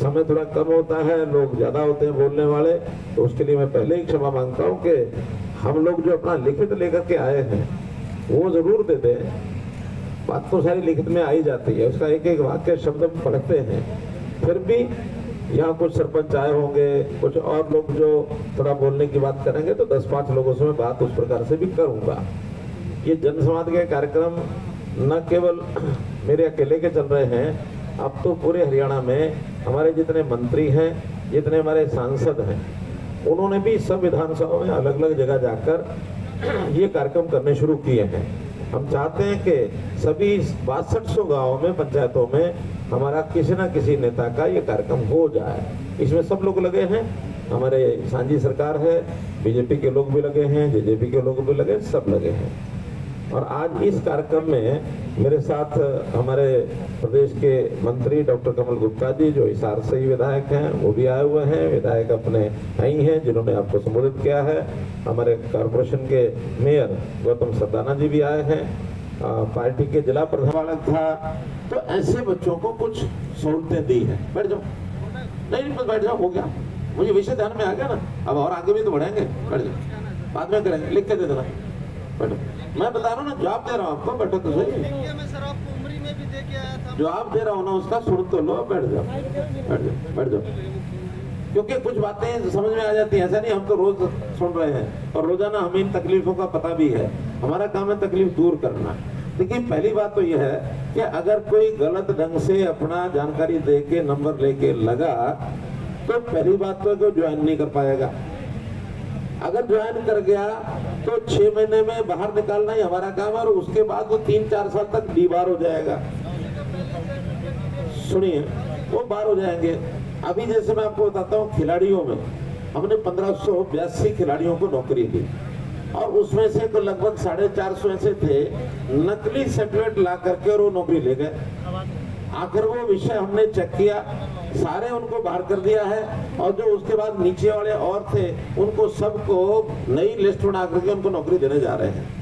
समय थोड़ा कम होता है, लोग ज्यादा होते हैं बोलने वाले, तो उसके लिए मैं पहले ही क्षमा मांगता हूँ कि हम लोग जो अपना लिखित लेकर के आए हैं वो जरूर दे दें। बात तो सारी लिखित में आई जाती है, उसका एक एक वाक्य शब्द हम पढ़ते हैं। फिर भी यहाँ कुछ सरपंच आए होंगे, कुछ और लोग जो थोड़ा बोलने की बात करेंगे, तो 10-5 लोगों से मैं बात उस प्रकार से भी करूँगा। ये जनसंवाद के कार्यक्रम न केवल मेरे अकेले के चल रहे हैं, अब तो पूरे हरियाणा में हमारे जितने मंत्री हैं, जितने हमारे सांसद हैं, उन्होंने भी सब विधानसभा में अलग अलग जगह जाकर ये कार्यक्रम करने शुरू किए हैं। हम चाहते हैं कि सभी 6200 गाँवों में, पंचायतों में हमारा किसी न किसी नेता का ये कार्यक्रम हो जाए। इसमें सब लोग लगे हैं, हमारे सांझी सरकार है, बीजेपी के लोग भी लगे हैं, जेजेपी के लोग भी लगे, सब लगे हैं। और आज इस कार्यक्रम में मेरे साथ हमारे प्रदेश के मंत्री डॉक्टर कमल गुप्ता जी, जो हिसार से ही विधायक हैं, वो भी आए हुए हैं। विधायक अपने ही हैं जिन्होंने आपको संबोधित किया है। हमारे कॉरपोरेशन के मेयर गौतम सरदाना जी भी आए हैं। पार्टी के जिला प्रधान था, तो ऐसे बच्चों को कुछ सहूलतें दी है। बैठ जाओ, नहीं बस बैठ जाओ, हो गया। मुझे विषय ध्यान में आ गया ना, अब और आगे भी तो बढ़ेंगे। बैठ जाओ, बाद में करेंगे, लिख के दे देना। बैठो, मैं बता रहा हूँ ना, जवाब दे रहा हूँ आपको, बैठो तो सही। मैं सर आपको उमरी में भी दे के आया था। जवाब दे रहा हूँ ना उसका, सुन तो लो। बैठ जाओ, बैठ जाओ, बैठ जाओ। क्योंकि कुछ बातें समझ में आ जाती हैं, ऐसा नहीं हम तो रोज सुन रहे हैं और रोजाना हमें इन तकलीफों का पता भी है। हमारा काम है तकलीफ दूर करना। देखिए, पहली बात तो यह है कि अगर कोई गलत ढंग से अपना जानकारी दे के नंबर लेके लगा, तो पहली बात तो ज्वाइन नहीं कर पाएगा। अगर ज्वाइन कर गया तो 6 महीने में बाहर निकालना ही हमारा काम है, और उसके बाद वो 3-4 साल तक डीबार हो जाएगा। सुनिए, वो बार हो जाएंगे। अभी जैसे मैं आपको बताता हूँ, खिलाड़ियों में हमने 1582 खिलाड़ियों को नौकरी दी, और उसमें से तो लगभग 450 ऐसे थे नकली सर्टिफिकेट ला करके और वो नौकरी ले गए। आखिर वो विषय हमने चेक किया, सारे उनको बाहर कर दिया है, और जो उसके बाद नीचे वाले और थे उनको सबको नई लिस्ट बना करके उनको नौकरी देने जा रहे हैं।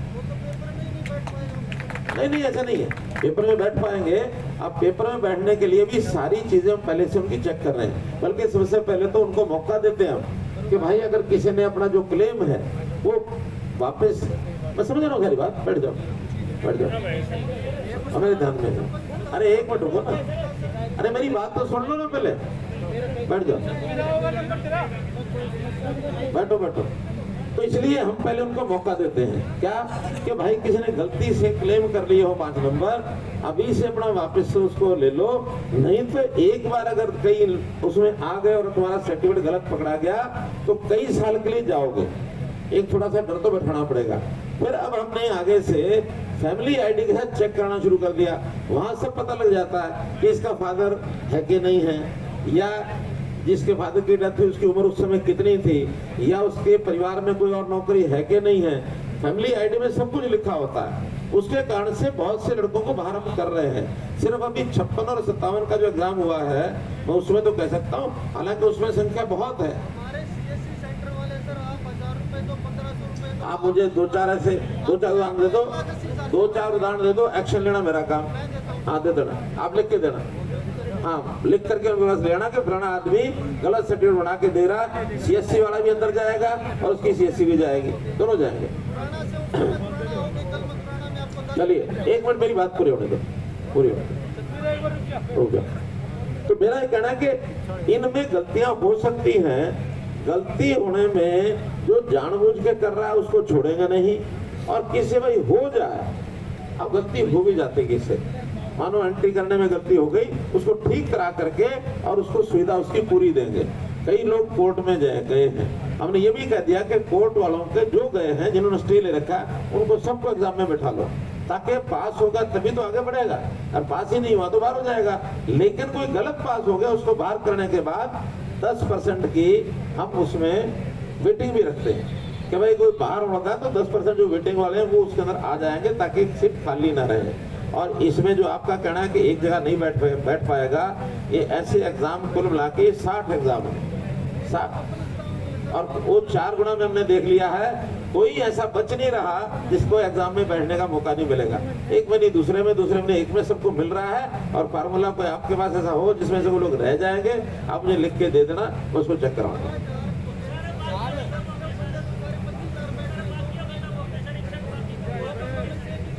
नहीं, ऐसा नहीं है, पेपर में बैठ पाएंगे। अब पेपर में बैठने के लिए भी सारी चीजें हम पहले से उनकी चेक कर रहे हैं, बल्कि सबसे पहले तो उनको मौका देते हैं हम कि भाई अगर किसी ने अपना जो क्लेम है वो वापस, मैं समझ रहा हूँ सारी बात। बैठ जाओ, बैठ जाओ, हमारे ध्यान में है। अरे एक मिनट रुको ना, अरे मेरी बात तो सुन लो ना पहले। बैठ जाओ, बैठो बैठो। तो इसलिए हम पहले उनको मौका देते हैं क्या कि भाई किसी ने गलती से क्लेम कर लिए हो 5 नंबर, अभी से अपना वापस से उसको ले लो। नहीं तो एक बार अगर कहीं उसमें आ गए और तुम्हारा सर्टिफिकेट गलत पकड़ा गया तो कई साल के लिए जाओगे। एक थोड़ा सा डर तो बैठाना पड़ेगा। फिर अब हमने आगे से फैमिली आईडी के साथ चेक करना शुरू कर दिया। वहां सब पता लग जाता है कि इसका फादर है कि नहीं है, या जिसके फादर की डेथ हुई उसकी उम्र उस समय कितनी थी, या उसके परिवार में कोई और नौकरी है कि नहीं है। फैमिली आईडी में सब कुछ लिखा होता है। उसके कारण से बहुत से लड़कों को बाहर हम कर रहे हैं। सिर्फ अभी 56 और 57 का जो एग्जाम हुआ है, मैं उसमें तो कह सकता हूँ, हालांकि उसमें संख्या बहुत है। आप मुझे 2-4 ऐसे 2-4 उदाहरण दे दो, 2-4 उदाहरण दे दो, एक्शन लेना मेरा काम। हाँ दे देना, आप लिख के देना। हाँ, लिख करके उनके पास लेना कि फलाना आदमी गलत सर्टिफिकेट बना के दे रहा है। CSC वाला भी अंदर जाएगा और उसकी CSC भी जाएगी, दोनों जाएंगे। चलिए 1 मिनट मेरी बात पूरी होने दो, पूरी हो गया। तो मेरा ये कहना है कि इनमें गलतियां हो सकती हैं। गलती होने में जो जानबूझ के कर रहा है उसको छोड़ेंगे नहीं, और किसी भाई हो जाए, अब गलती हो भी जाती है किससे, मानो एंट्री करने में गलती हो गई, उसको ठीक करा करके और उसको सुविधा उसकी पूरी देंगे। कई लोग कोर्ट में गए हैं, हमने ये भी कह दिया कि कोर्ट वालों के जो गए हैं, जिन्होंने स्टे ले रखा है, उनको सबको एग्जाम में बैठा लो, ताकि पास होगा तभी तो आगे बढ़ेगा, और पास ही नहीं हुआ तो बाहर हो जाएगा। लेकिन कोई गलत पास हो गया, उसको बाहर करने के बाद 10% की हम उसमें वेटिंग भी रखते हैं कि भाई कोई बाहर होगा तो 10% जो वेटिंग वाले हैं वो उसके अंदर आ जाएंगे, ताकि सीट खाली ना रहे। और इसमें जो आपका कहना है कि एक जगह नहीं बैठ पाएगा, ये ऐसे एग्जाम कुल मिला के 60 एग्जाम है, 60, और वो 4 गुना में हमने देख लिया है कोई ऐसा बच नहीं रहा जिसको एग्जाम में बैठने का मौका नहीं मिलेगा। एक में नहीं दूसरे में, दूसरे में नहीं एक में, सबको मिल रहा है। और फार्मूला कोई आपके पास ऐसा हो जिसमें से वो लोग रह जाएंगे, आप मुझे लिख के दे देना, मैं उसको चेक कराऊंगा।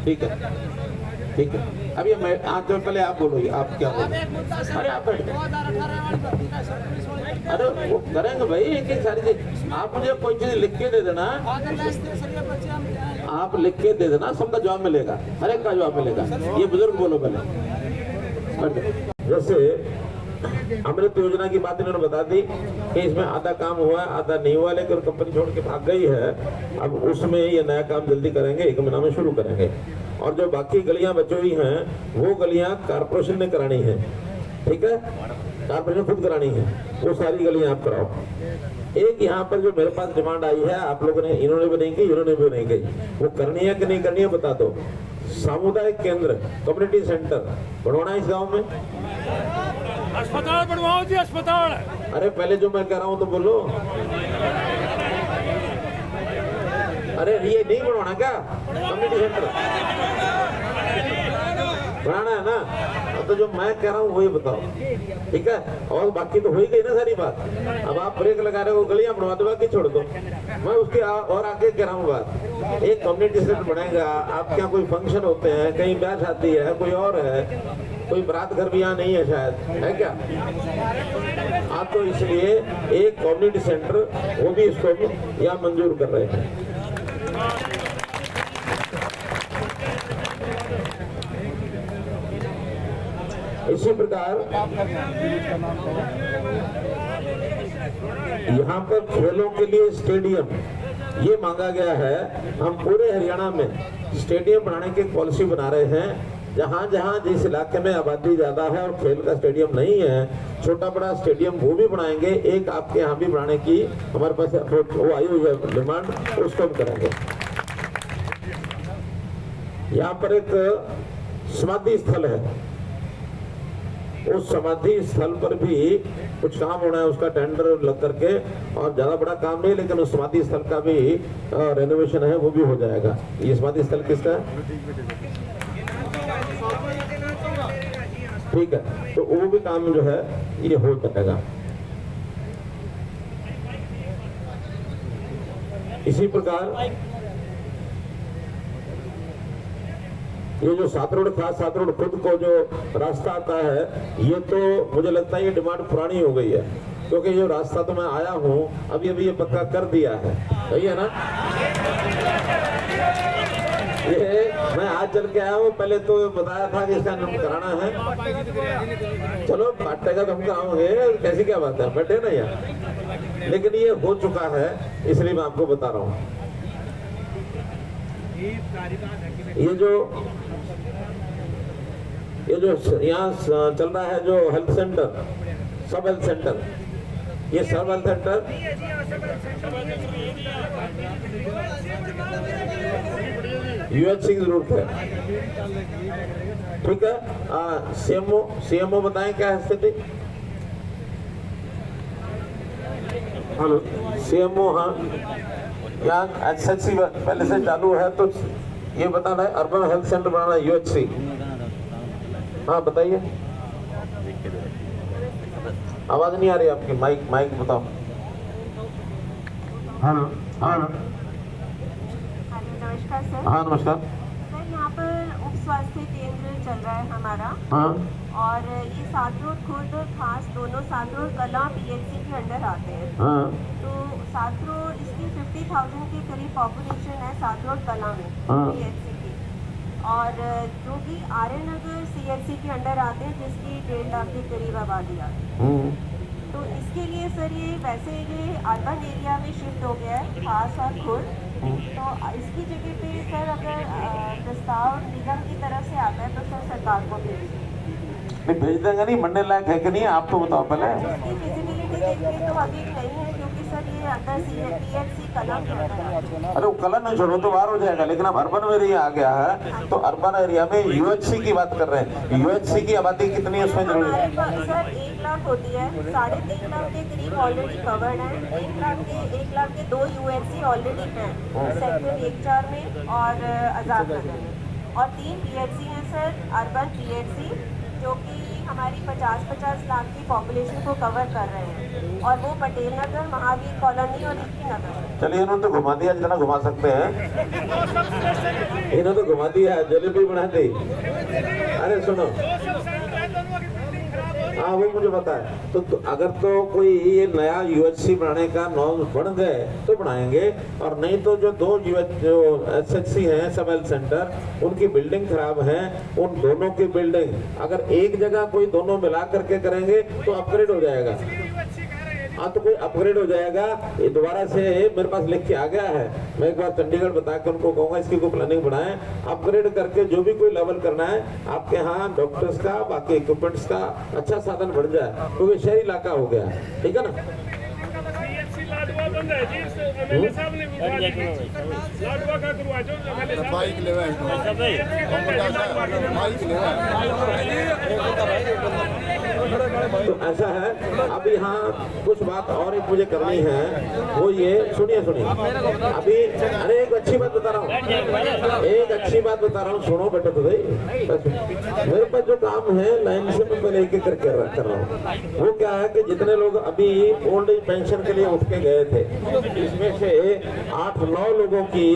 ठीक है, ठीक है। अभी मैं आज तो पहले आप बोलो, आप क्या बोलो? अरे आप बैठ जाओ। अरे वो करेंगे भाई, एक एक सारी चीज। आप मुझे कोई चीज लिख के दे देना, आप लिख के दे देना, सबका जवाब मिलेगा, हर एक का जवाब मिलेगा। ये बुजुर्ग बोलो पहले, बैठ जाओ। जैसे अमृत योजना की बात इन्होंने बता दी कि इसमें आधा काम हुआ, आधा नहीं हुआ, लेकिन कंपनी छोड़ के भाग गई है। अब उसमें ये नया काम जल्दी करेंगे, 1 महीना में शुरू करेंगे। और जो बाकी गलियां बची हुई हैं वो गलियां कारपोरेशन ने करानी है, ठीक है, कारपोरेशन खुद करानी है, वो सारी गलियां आप कराओ। एक यहाँ पर जो मेरे पास डिमांड आई है, आप लोगों ने, इन्होंने भी नहीं की, इन्होंने भी नहीं की, वो करनी है कि नहीं करनी है बता दो। सामुदायिक केंद्र, कम्युनिटी सेंटर बनवाना है इस गांव में। अस्पताल बनवाओ जी, अस्पताल। अरे पहले जो मैं कह रहा हूँ तो बोलो। अरे ये नहीं बनवाना क्या कम्युनिटी सेंटर? बनाना है ना? तो जो मैं कह रहा हूँ वही बताओ, ठीक है। और बाकी तो हो ही गई ना सारी बात। अब आप ब्रेक लगा रहे हो, गलियां बनवा दो, बाकी छोड़ दो। मैं उसके और आगे कह रहा हूँ बात। एक कम्युनिटी सेंटर बनेगा, आपके यहाँ कोई फंक्शन होते हैं, कहीं ब्याह शादी है, कोई और है, कोई बारात घर भी यहाँ नहीं है शायद, है क्या? आप तो इसलिए एक कम्युनिटी सेंटर, वो भी इसको यहाँ मंजूर कर रहे हैं। इसी प्रकार यहाँ पर खेलों के लिए स्टेडियम ये मांगा गया है। हम पूरे हरियाणा में स्टेडियम बनाने की पॉलिसी बना रहे हैं। जहाँ जहाँ जिस इलाके में आबादी ज्यादा है और खेल का स्टेडियम नहीं है, छोटा बड़ा स्टेडियम वो भी बनाएंगे। एक आपके यहाँ भी बनाने की हमारे पास वो आई हुई है डिमांड, उसको हम करेंगे। यहाँ पर एक समाधि स्थल है, उस समाधि स्थल पर भी कुछ काम होना है, उसका टेंडर लग करके, और ज्यादा बड़ा काम नहीं, लेकिन उस समाधि स्थल का भी रेनोवेशन है, वो भी हो जाएगा। ये समाधि स्थल किसका है? ठीक है, तो वो भी काम जो है ये हो जाएगा। इसी प्रकार ये जो सात रोड, खास सात रोड खुद को जो रास्ता आता है, ये तो मुझे लगता है ये डिमांड पुरानी हो गई है, क्योंकि ये रास्ता तो मैं आया हूँ, अभी अभी ये पक्का कर दिया है, सही है ना? ये मैं आज चल के आया हूँ, पहले तो बताया था कि इसका नाम कराना है। चलो काटेगा तो हम कराओगे, कैसी क्या बात है, बैठे ना यार। लेकिन ये हो चुका है, इसलिए मैं आपको बता रहा हूँ। ये जो यहाँ चल रहा है, जो हेल्थ सेंटर, सब हेल्थ सेंटर, ये सब हेल्थ सेंटर UHC की जरूरत है, ठीक है। CMO बताएं क्या है स्थिति? हेलो CMO, हाँ यहाँ HHC पहले से चालू है, तो ये बताना है अर्बन हेल्थ सेंटर बनाना है UHC। हाँ बताइए, आवाज नहीं आ रही आपकी, माइक बताओ। हेलो, हाँ नमस्कार सर। हाँ नमस्कार सर, यहाँ पर उप स्वास्थ्य केंद्र चल रहा है हमारा, हाँ, और ये सात रोड खुर्द और खास दोनों सात रोड कला PHC के अंडर आते हैं। हाँ, तो सात रोड, इसकी 50,000 के करीब पॉपुलेशन है सात रोड कला में, हाँ। PHC की, और जो कि आर्य नगर CHC के अंडर आते हैं, जिसकी 1.5 लाख के करीब आबादी आती है। तो इसके लिए सर ये वैसे ये अर्बन एरिया में शिफ्ट हो गया है, खास और खुर्द। तो इसकी जगह पे सर अगर प्रस्ताव निगम की तरफ से आता है तो सर सरकार को भेज नहीं भेज देंगे, नहीं बनने लायक है कि नहीं, आप तो बताओ पहले। इसकी फिजिबिलिटी देखिए तो अभी नहीं है, क्योंकि सर ये अंदर PLC कलम है अंदर। अरे वो कलर नहीं छोड़ो तो बाहर हो जाएगा, लेकिन अब अर्बन एरिया आ गया है तो अर्बन एरिया में UHC की बात कर रहे हैं। UHC की आबादी कितनी है उसमें जरूरी है? हमारे पास सर 1 लाख होती है, 3.5 लाख के करीब ऑलरेडी कवर्ड है। 1 लाख के 2 UHC ऑलरेडी हैं सेक्टर 1-4 में और आजाद नगर में, और 3 PHC हैं सर अर्बन PHC, जो कि हमारी 50-50 लाख की पॉपुलेशन को कवर कर रहे हैं, और वो पटेल नगर, महावीर कॉलोनी और इक्की नगर। चलिए इन्होंने तो घुमा दिया जितना घुमा सकते हैं, इन्होंने तो घुमा दिया, जलेबी बना दी। अरे सुनो, हाँ वो मुझे पता है। तो अगर तो कोई ये नया UHC बनाने का नॉर्म्स बन गए तो बनाएंगे, और नहीं तो जो जो SHC हैं सब हेल्थ सेंटर, उनकी बिल्डिंग खराब है, उन दोनों की बिल्डिंग अगर एक जगह कोई दोनों मिला करके करेंगे तो अपग्रेड हो जाएगा। हाँ तो कोई अपग्रेड हो जाएगा। ये दोबारा से मेरे पास लिख के आ गया है, मैं एक बार चंडीगढ़ बता के उनको कहूँगा इसकी कोई प्लानिंग बनाएं, अपग्रेड करके जो भी कोई लेवल करना है आपके यहाँ डॉक्टर्स का बाकी इक्विपमेंट्स का अच्छा साधन बढ़ जाए, क्योंकि शहरी इलाका हो गया, ठीक है ना। बाइक ले तो ऐसा है। अब यहाँ कुछ बात और एक मुझे करनी है, वो ये सुनिए अभी। अरे एक अच्छी बात बता रहा हूँ, एक अच्छी बात बता रहा हूँ, सुनो बेटा। तो भाई बस मेरे पास जो काम है लाइन से मैं पहले एक करके कर रहा हूँ। वो क्या है कि जितने लोग अभी ओल्ड एज पेंशन के लिए उठ के गए थे, इसमें से 8-9 लोगों की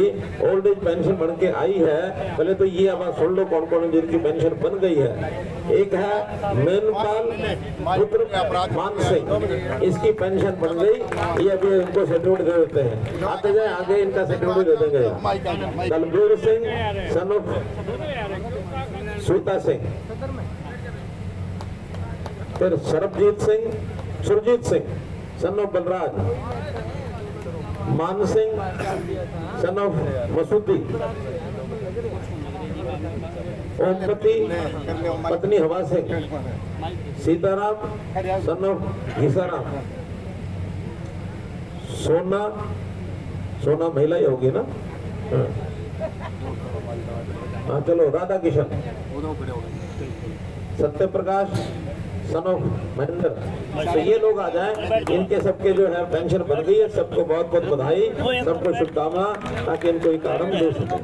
ओल्ड एज पेंशन बन के आई है। पहले तो ये आवाज सुन लो कौन कौन जिनकी पेंशन बन गई है। एक है मेनपाल पुत्र मान सिंह, इसकी पेंशन बन गई, ये अभी इनको सर्टिफिकेट दे देते हैं, आते जाए आगे इनका सर्टिफिकेट दे देंगे। दलबीर सिंह सन ऑफ सूता सिंह, फिर सुरजीत सिंह सन ऑफ बलराज, मान सिंह सन ऑफ मसूदी, ओमपति पत्नी हवा सिंह, सीताराम सन ऑफ घीसाराम, सोना महिला ही होगी ना। हाँ चलो, राधा किशन, सत्य प्रकाश सन ऑफ महेंद्र। तो ये लोग आ जाएं, इनके सबके जो है पेंशन बन गई है। सबको बहुत बहुत बधाई, सबको शुभकामना, ताकि इनको एक आराम दे सके।